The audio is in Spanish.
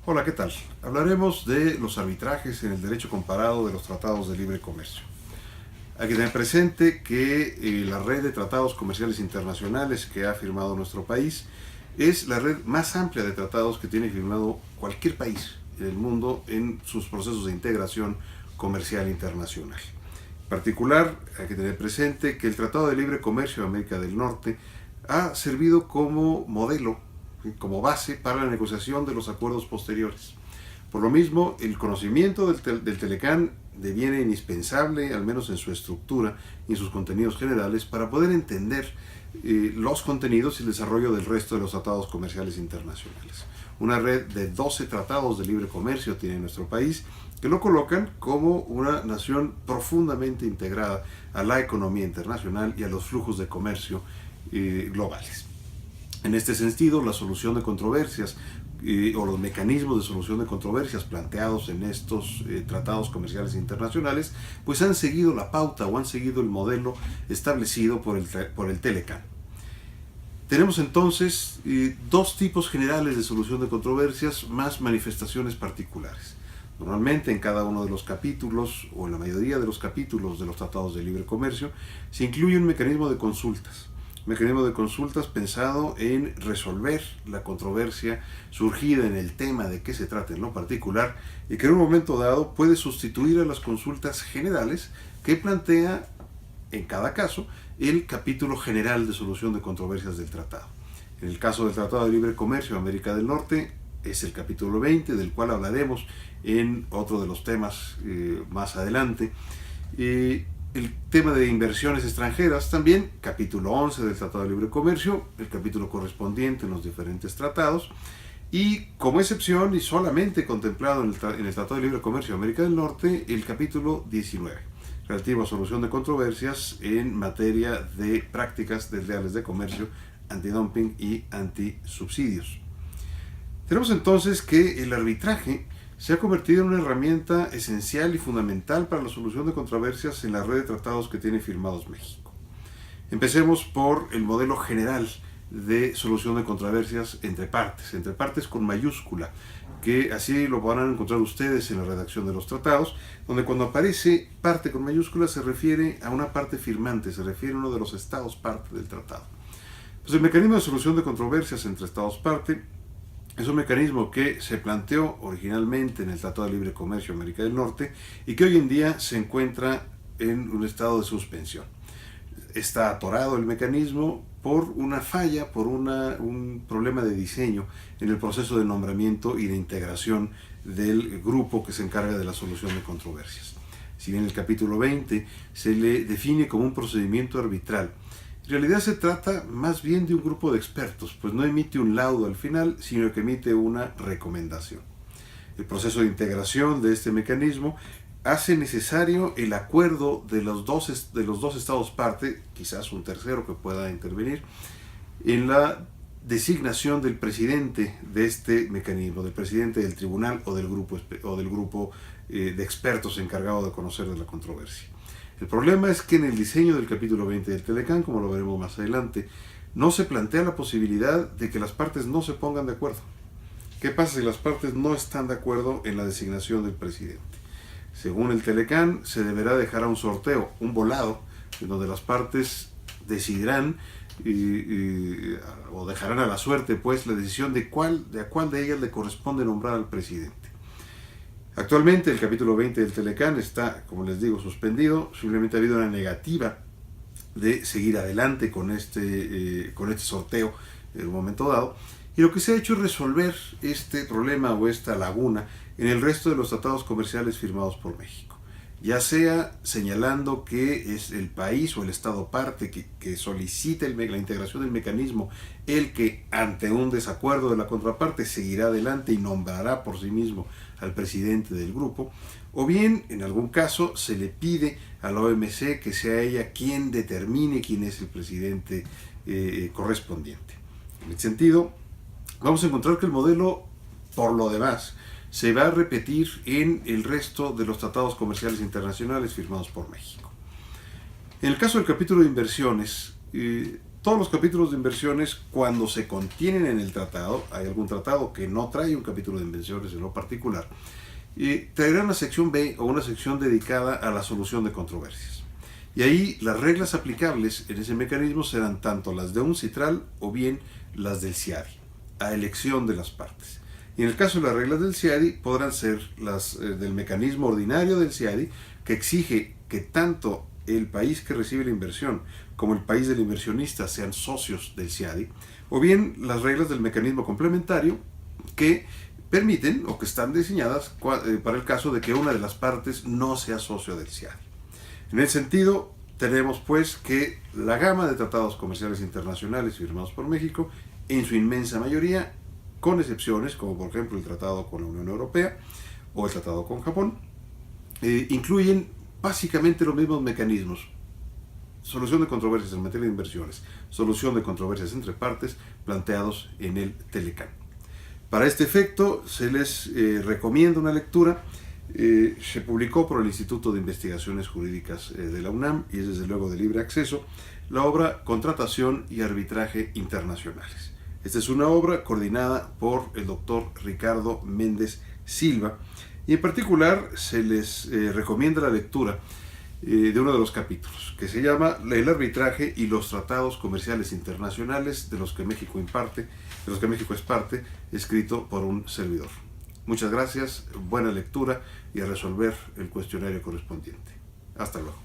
Hola, ¿qué tal? Hablaremos de los arbitrajes en el derecho comparado de los tratados de libre comercio. Hay que tener presente que la red de tratados comerciales internacionales que ha firmado nuestro país es la red más amplia de tratados que tiene firmado cualquier país en el mundo en sus procesos de integración comercial internacional. En particular, hay que tener presente que el Tratado de Libre Comercio de América del Norte ha servido como modelo, como base para la negociación de los acuerdos posteriores. Por lo mismo, el conocimiento del Telecán deviene indispensable, al menos en su estructura y en sus contenidos generales, para poder entender los contenidos y el desarrollo del resto de los tratados comerciales internacionales. Una red de 12 tratados de libre comercio tiene nuestro país, que lo colocan como una nación profundamente integrada a la economía internacional y a los flujos de comercio globales. En este sentido, la solución de controversias o los mecanismos de solución de controversias planteados en estos tratados comerciales internacionales, pues han seguido la pauta o han seguido el modelo establecido por el Telecán. Tenemos entonces dos tipos generales de solución de controversias más manifestaciones particulares. Normalmente en cada uno de los capítulos o en la mayoría de los capítulos de los tratados de libre comercio se incluye un mecanismo de consultas. Mecanismo de consultas pensado en resolver la controversia surgida en el tema de qué se trata en lo particular y que en un momento dado puede sustituir a las consultas generales que plantea en cada caso el capítulo general de solución de controversias del tratado. En el caso del Tratado de Libre Comercio de América del Norte es el capítulo 20, del cual hablaremos en otro de los temas más adelante. El tema de inversiones extranjeras también, capítulo 11 del Tratado de Libre Comercio, el capítulo correspondiente en los diferentes tratados, y como excepción y solamente contemplado en el Tratado de Libre Comercio de América del Norte, el capítulo 19, relativo a solución de controversias en materia de prácticas desleales de comercio, antidumping y antisubsidios. Tenemos entonces que el arbitraje se ha convertido en una herramienta esencial y fundamental para la solución de controversias en la red de tratados que tiene firmados México. Empecemos por el modelo general de solución de controversias entre partes con mayúscula, que así lo van a encontrar ustedes en la redacción de los tratados, donde cuando aparece parte con mayúscula se refiere a una parte firmante, se refiere a uno de los estados parte del tratado. Pues el mecanismo de solución de controversias entre estados parte es un mecanismo que se planteó originalmente en el Tratado de Libre Comercio de América del Norte y que hoy en día se encuentra en un estado de suspensión. Está atorado el mecanismo por una falla, por un problema de diseño en el proceso de nombramiento y de integración del grupo que se encarga de la solución de controversias. Si bien el capítulo 20 se le define como un procedimiento arbitral, en realidad se trata más bien de un grupo de expertos, pues no emite un laudo al final, sino que emite una recomendación. El proceso de integración de este mecanismo hace necesario el acuerdo de los dos estados parte, quizás un tercero que pueda intervenir, en la designación del presidente de este mecanismo, del presidente del tribunal o del grupo de expertos encargado de conocer de la controversia. El problema es que en el diseño del capítulo 20 del Telecán, como lo veremos más adelante, no se plantea la posibilidad de que las partes no se pongan de acuerdo. ¿Qué pasa si las partes no están de acuerdo en la designación del presidente? Según el Telecán, se deberá dejar a un sorteo, un volado, en donde las partes decidirán o dejarán a la suerte pues la decisión de a cuál de ellas le corresponde nombrar al presidente. Actualmente el capítulo 20 del Telecán está, como les digo, suspendido. Simplemente ha habido una negativa de seguir adelante con este sorteo en un momento dado. Y lo que se ha hecho es resolver este problema o esta laguna en el resto de los tratados comerciales firmados por México. Ya sea señalando que es el país o el estado parte que solicita la integración del mecanismo el que ante un desacuerdo de la contraparte seguirá adelante y nombrará por sí mismo al presidente del grupo, o bien en algún caso se le pide a la OMC que sea ella quien determine quién es el presidente correspondiente. En ese sentido, vamos a encontrar que el modelo, por lo demás, se va a repetir en el resto de los tratados comerciales internacionales firmados por México. En el caso del capítulo de inversiones, Todos los capítulos de inversiones, cuando se contienen en el tratado, hay algún tratado que no trae un capítulo de inversiones en lo particular, traerá una sección B o una sección dedicada a la solución de controversias. Y ahí las reglas aplicables en ese mecanismo serán tanto las de un citral o bien las del CIADI, a elección de las partes. Y en el caso de las reglas del CIADI podrán ser las del mecanismo ordinario del CIADI, que exige que tanto el país que recibe la inversión como el país del inversionista sean socios del CIADI, o bien las reglas del mecanismo complementario que permiten o que están diseñadas para el caso de que una de las partes no sea socio del CIADI. En ese sentido, tenemos pues que la gama de tratados comerciales internacionales firmados por México, en su inmensa mayoría, con excepciones, como por ejemplo el tratado con la Unión Europea o el tratado con Japón, incluyen básicamente los mismos mecanismos: solución de controversias en materia de inversiones, solución de controversias entre partes, planteados en el Telecán. Para este efecto se les recomienda una lectura. Se publicó por el Instituto de Investigaciones Jurídicas de la UNAM y es desde luego de libre acceso la obra Contratación y Arbitraje Internacionales. Esta es una obra coordinada por el doctor Ricardo Méndez Silva y en particular se les recomienda la lectura de uno de los capítulos, que se llama El arbitraje y los tratados comerciales internacionales de los que México es parte, escrito por un servidor. Muchas gracias, buena lectura y a resolver el cuestionario correspondiente. Hasta luego.